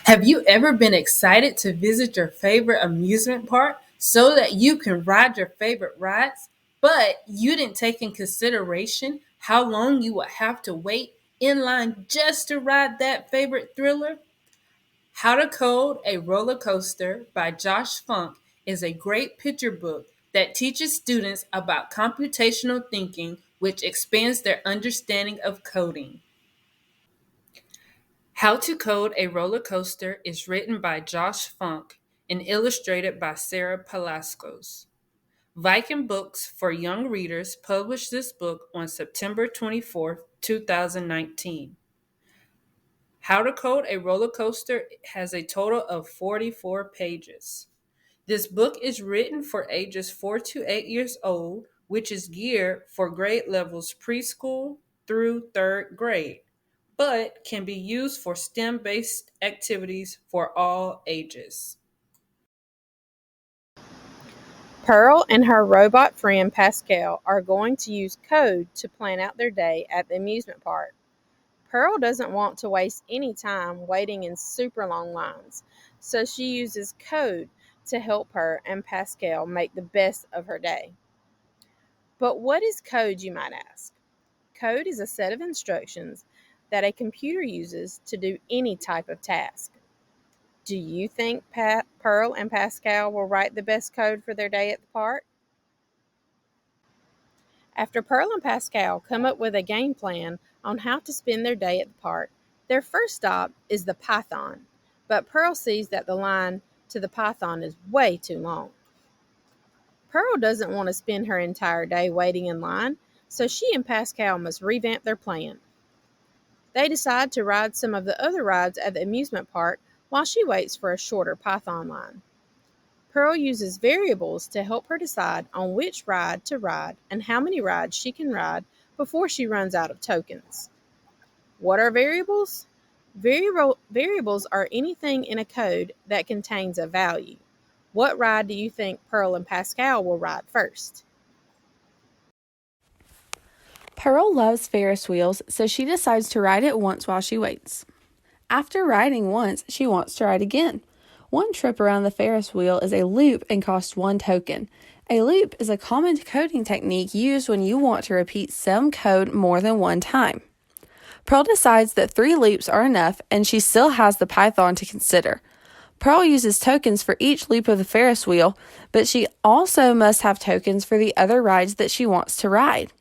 Have you ever been excited to visit your favorite amusement park so that you can ride your favorite rides, but you didn't take in consideration how long you would have to wait in line just to ride that favorite thriller? How to Code a Roller Coaster by Josh Funk is a great picture book that teaches students about computational thinking, which expands their understanding of coding. How to Code a Roller Coaster is written by Josh Funk and illustrated by Sarah Palaskos. Viking Books for Young Readers published this book on September 24th, 2019. How to Code a Roller Coaster has a total of 44 pages. This book is written for ages 4 to 8 years old, which is geared for grade levels preschool through third grade, but can be used for STEM based activities for all ages. Pearl and her robot friend Pascal are going to use code to plan out their day at the amusement park. Pearl doesn't want to waste any time waiting in super long lines, so she uses code to help her and Pascal make the best of her day. But what is code, you might ask? Code is a set of instructions that a computer uses to do any type of task. Do you think Pearl and Pascal will write the best code for their day at the park? After Pearl and Pascal come up with a game plan on how to spend their day at the park, their first stop is the Python. But Pearl sees that the line to the Python is way too long. Pearl doesn't want to spend her entire day waiting in line, so she and Pascal must revamp their plan. They decide to ride some of the other rides at the amusement park while she waits for a shorter Python line. Pearl uses variables to help her decide on which ride to ride and how many rides she can ride before she runs out of tokens. What are variables? Variables are anything in a code that contains a value. What ride do you think Pearl and Pascal will ride first? Pearl loves Ferris wheels, so she decides to ride it once while she waits. After riding once, she wants to ride again. One trip around the Ferris wheel is a loop and costs 1 token. A loop is a common coding technique used when you want to repeat some code more than one time. Pearl decides that 3 loops are enough, and she still has the Python to consider. Pearl uses tokens for each loop of the Ferris wheel, but she also must have tokens for the other rides that she wants to ride.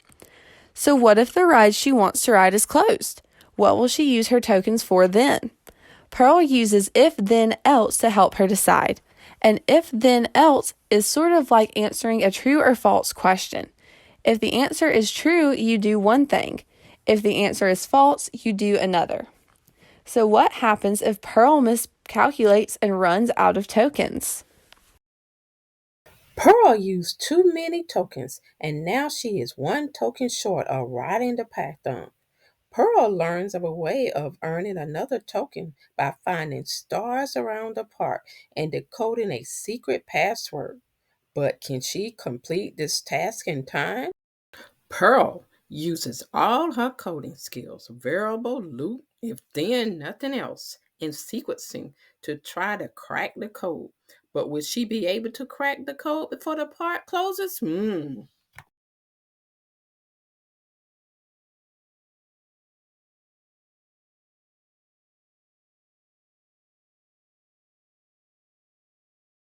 So what if the ride she wants to ride is closed? What will she use her tokens for then? Pearl uses if then else to help her decide. And if then else is sort of like answering a true or false question. If the answer is true, you do one thing. If the answer is false, you do another. So what happens if Pearl miscalculates and runs out of tokens? Pearl used too many tokens, and now she is 1 token short of riding the Python. Pearl learns of a way of earning another token by finding stars around the park and decoding a secret password. But can she complete this task in time? Pearl uses all her coding skills, variable, loop, if then nothing else, and sequencing to try to crack the code. But will she be able to crack the code before the park closes?